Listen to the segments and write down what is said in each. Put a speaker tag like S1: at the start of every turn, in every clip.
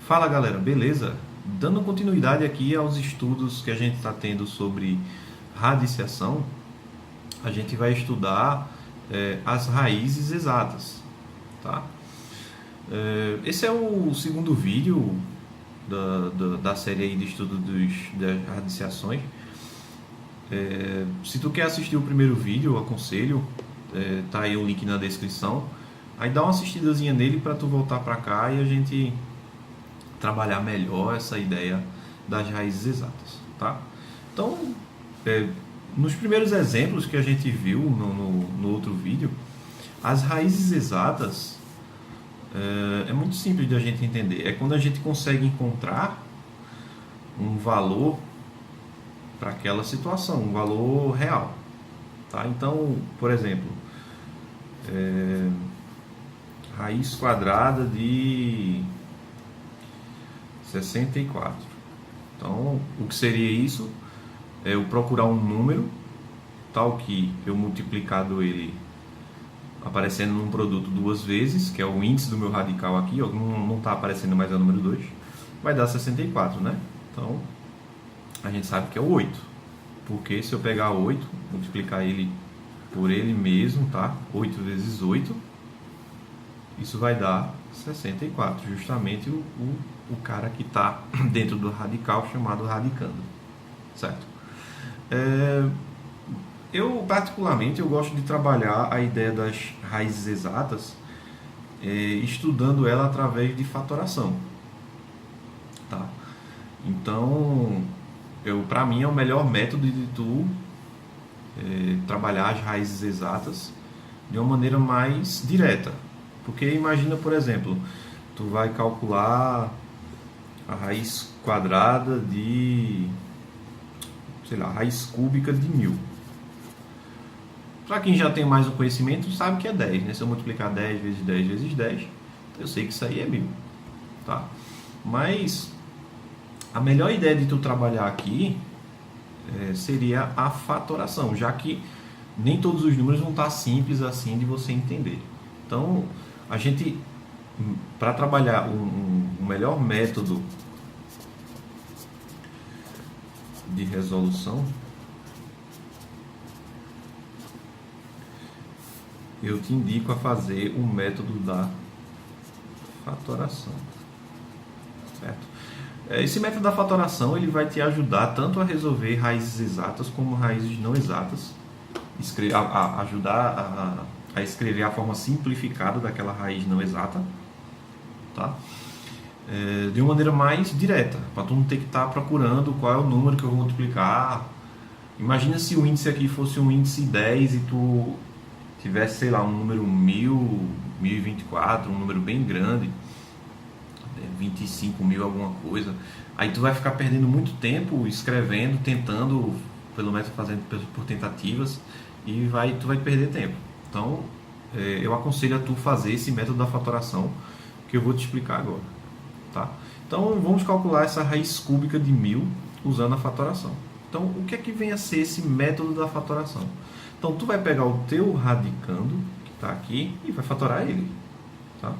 S1: Fala galera, beleza? Dando continuidade aqui aos estudos que a gente está tendo sobre radiciação, a gente vai estudar as raízes exatas, tá? Esse é o segundo vídeo da série aí de estudo das radiciações. Se tu quer assistir o primeiro vídeo, eu aconselho, tá aí o link na descrição. Aí dá uma assistidazinha nele para tu voltar para cá e a gente trabalhar melhor essa ideia das raízes exatas, tá? Então, nos primeiros exemplos que a gente viu no outro vídeo, as raízes exatas é muito simples de a gente entender. É quando a gente consegue encontrar um valor para aquela situação, um valor real, tá? Então, por exemplo, raiz quadrada de 64. Então, o que seria isso? É eu procurar um número tal que eu multiplicado ele aparecendo num produto duas vezes, que é o índice do meu radical aqui, ó, não está aparecendo mais o número 2, vai dar 64, né? Então, a gente sabe que é o 8, porque se eu pegar 8, multiplicar ele por ele mesmo, tá? 8 vezes 8, isso vai dar 64, justamente o cara que está dentro do radical chamado radicando, certo? Eu particularmente eu gosto de trabalhar a ideia das raízes exatas estudando ela através de fatoração, tá? Então, para mim é o melhor método de tu trabalhar as raízes exatas de uma maneira mais direta. Porque imagina, por exemplo, tu vai calcular a raiz quadrada de, sei lá, raiz cúbica de 1000. Para quem já tem mais um conhecimento, sabe que é 10, né? Se eu multiplicar 10 vezes 10 vezes 10, eu sei que isso aí é 1000, tá? Mas a melhor ideia de tu trabalhar aqui seria a fatoração, já que nem todos os números vão estar simples assim de você entender. Então, a gente, para trabalhar um melhor método de resolução, eu te indico a fazer o método da fatoração, certo? Esse método da fatoração ele vai te ajudar tanto a resolver raízes exatas como raízes não exatas, ajudar a escrever a forma simplificada daquela raiz não exata, tá? De uma maneira mais direta, para tu não ter que estar procurando qual é o número que eu vou multiplicar. Imagina se o índice aqui fosse um índice 10 e tu tivesse, sei lá, um número 1000, 1024, um número bem grande, 25.000 alguma coisa. Aí tu vai ficar perdendo muito tempo escrevendo, tentando, pelo menos fazendo por tentativas, e tu vai perder tempo. Então, eu aconselho a tu fazer esse método da fatoração que eu vou te explicar agora, tá? Então, vamos calcular essa raiz cúbica de 1000 usando a fatoração. Então, o que é que vem a ser esse método da fatoração? Então, tu vai pegar o teu radicando, que está aqui, e vai fatorar ele, tá?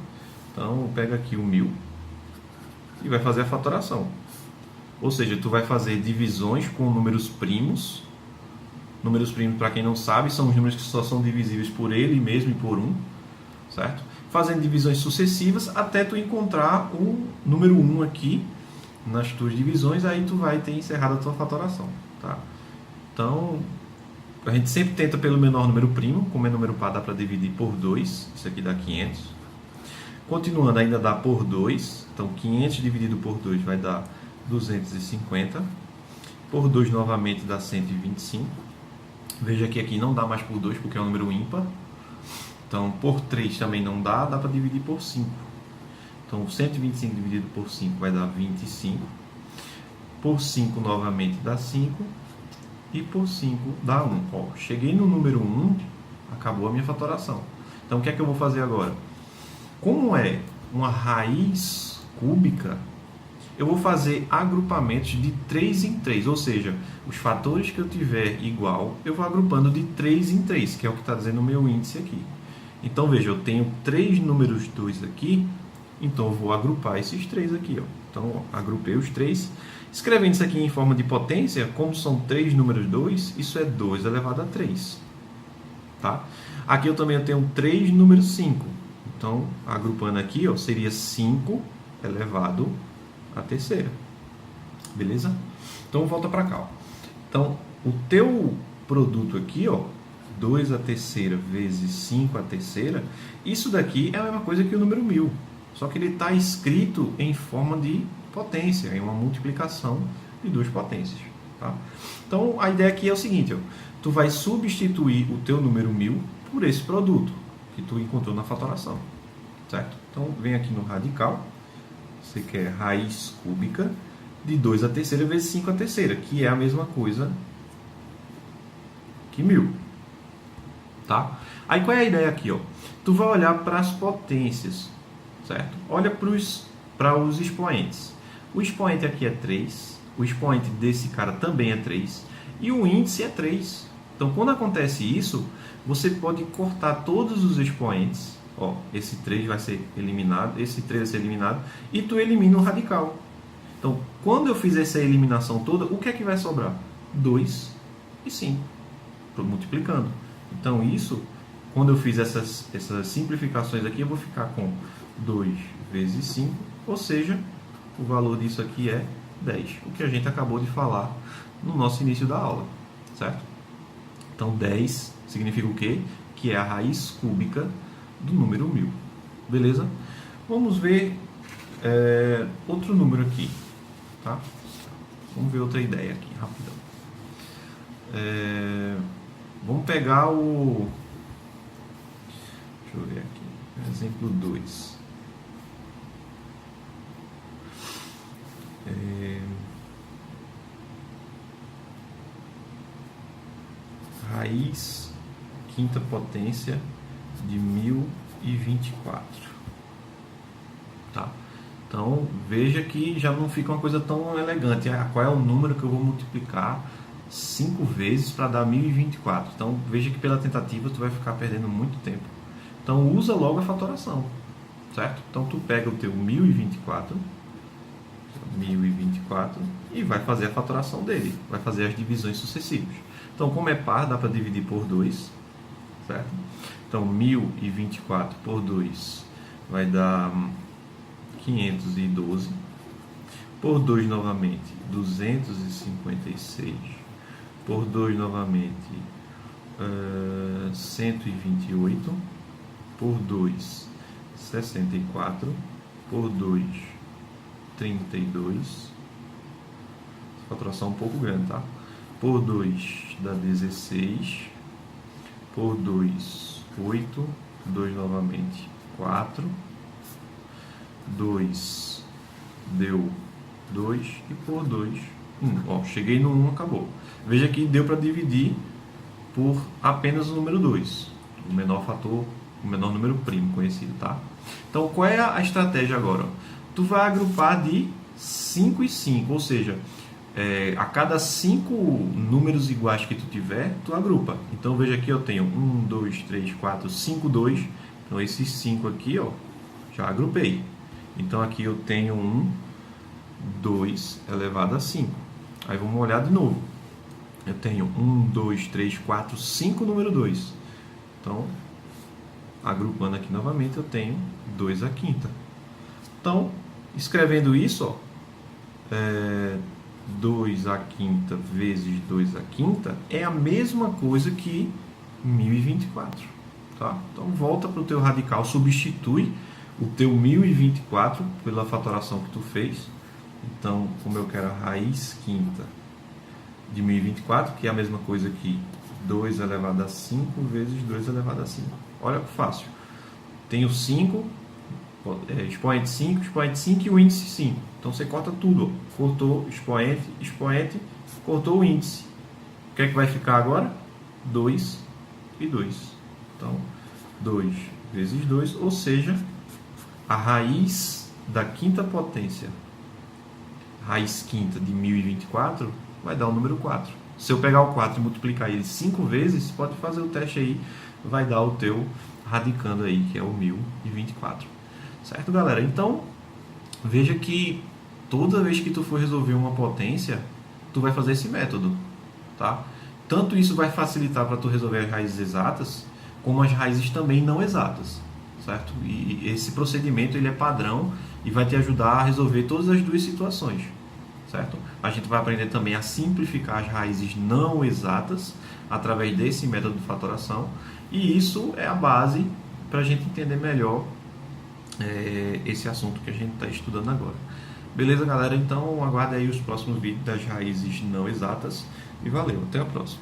S1: Então, pega aqui o 1000 e vai fazer a fatoração. Ou seja, tu vai fazer divisões com números primos. Números primos, para quem não sabe, são os números que só são divisíveis por ele mesmo e por 1, certo? Fazendo divisões sucessivas até tu encontrar o número 1 aqui nas tuas divisões, aí tu vai ter encerrado a tua fatoração, tá? Então, a gente sempre tenta pelo menor número primo, como é número par dá para dividir por 2, isso aqui dá 500. Continuando, ainda dá por 2, então 500 dividido por 2 vai dar 250. Por 2 novamente dá 125. Veja que aqui não dá mais por 2 porque é um número ímpar. Então por 3 também não dá para dividir por 5. Então 125 dividido por 5 vai dar 25. Por 5 novamente dá 5. E por 5 dá 1. Ó, cheguei no número 1, acabou a minha fatoração. Então o que é que eu vou fazer agora? Como é uma raiz cúbica, eu vou fazer agrupamentos de 3 em 3, ou seja, os fatores que eu tiver igual, eu vou agrupando de 3 em 3, que é o que está dizendo o meu índice aqui. Então veja, eu tenho 3 números 2 aqui, Então eu vou agrupar esses três aqui, ó. Então agrupei os três. Escrevendo isso aqui em forma de potência, como são 3 números 2, isso é 2 elevado a 3. Tá? Aqui eu também tenho 3 números 5. Então, agrupando aqui, ó, seria 5 elevado a terceira. Beleza? Então volta para cá, ó. Então, o teu produto aqui, ó, 2 a terceira vezes 5 a terceira, isso daqui é a mesma coisa que o número 1000. Só que ele está escrito em forma de potência, em uma multiplicação de duas potências. Tá? Então, a ideia aqui é o seguinte, ó, tu vai substituir o teu número 1000 por esse produto que tu encontrou na fatoração. Certo? Então, vem aqui no radical, você quer raiz cúbica de 2 a terceira vezes 5 a terceira, que é a mesma coisa que 1000. Tá? Aí qual é a ideia aqui? Ó? Tu vai olhar para as potências, certo? Olha para os expoentes. O expoente aqui é 3, o expoente desse cara também é 3 e o índice é 3. Então, quando acontece isso, você pode cortar todos os expoentes. Ó, esse 3 vai ser eliminado, esse 3 vai ser eliminado e tu elimina o radical. Então, quando eu fizer essa eliminação toda, o que é que vai sobrar? 2 e 5, multiplicando. Então, isso, quando eu fiz essas simplificações aqui, eu vou ficar com 2 vezes 5, ou seja, o valor disso aqui é 10, o que a gente acabou de falar no nosso início da aula, certo? Então, 10 significa o quê? Que é a raiz cúbica do número 1000, beleza? Vamos ver outro número aqui, tá? Vamos ver outra ideia aqui, rapidão. Vamos pegar o... Deixa eu ver aqui, exemplo 2. Raiz quinta potência de 1024. Tá? Então, veja que já não fica uma coisa tão elegante. Qual é o número que eu vou multiplicar 5 vezes para dar 1024? Então, veja que pela tentativa tu vai ficar perdendo muito tempo. Então, usa logo a fatoração, certo? Então, tu pega o teu 1024 e vai fazer a fatoração dele, vai fazer as divisões sucessivas. Então, como é par, dá para dividir por 2, certo? Então, 1024 por 2 vai dar 512. Por 2 novamente, 256. Por 2 novamente, 128. Por 2, 64. Por 2, 32. Essa fatoração é um pouco grande, tá? Por 2 dá 16. Por 2, 8. 2 novamente, 4. 2 deu 2 e por 2, 1. Ó, cheguei no 1, acabou. Veja que deu para dividir por apenas o número 2, o menor fator, o menor número primo conhecido, tá? Então, qual é a estratégia agora? Tu vai agrupar de 5 e 5, ou seja, a cada 5 números iguais que tu tiver, tu agrupa. Então, veja aqui, eu tenho 1, 2, 3, 4, 5, 2. Então, esses 5 aqui, ó, já agrupei. Então, aqui eu tenho 1, 2 elevado a 5. Aí, vamos olhar de novo. Eu tenho 1, 2, 3, 4, 5 número 2. Então, agrupando aqui novamente, eu tenho 2 à quinta. Então, escrevendo isso, ó, 2 à quinta vezes 2 à quinta é a mesma coisa que 1024. Tá? Então, volta para o teu radical, substitui o teu 1024 pela fatoração que tu fez. Então, como eu quero a raiz quinta de 1024, que é a mesma coisa que 2 elevado a 5 vezes 2 elevado a 5. Olha que fácil. Tenho 5, expoente 5, expoente 5 e o índice 5. Então, você corta tudo. Ó. Cortou expoente, expoente, cortou o índice. O que é que vai ficar agora? 2 e 2. Então, 2 vezes 2, ou seja, a raiz da quinta potência, raiz quinta de 1024, vai dar o número 4. Se eu pegar o 4 e multiplicar ele 5 vezes, pode fazer o teste aí, vai dar o teu radicando aí, que é o 1024. Certo, galera? Então, veja que toda vez que tu for resolver uma potência, tu vai fazer esse método, tá? Tanto isso vai facilitar para tu resolver as raízes exatas, como as raízes também não exatas, certo? E esse procedimento ele é padrão e vai te ajudar a resolver todas as duas situações, certo? A gente vai aprender também a simplificar as raízes não exatas através desse método de fatoração, e isso é a base para a gente entender melhor esse assunto que a gente está estudando agora. Beleza, galera? Então aguarde aí os próximos vídeos das raízes não exatas e valeu, até a próxima.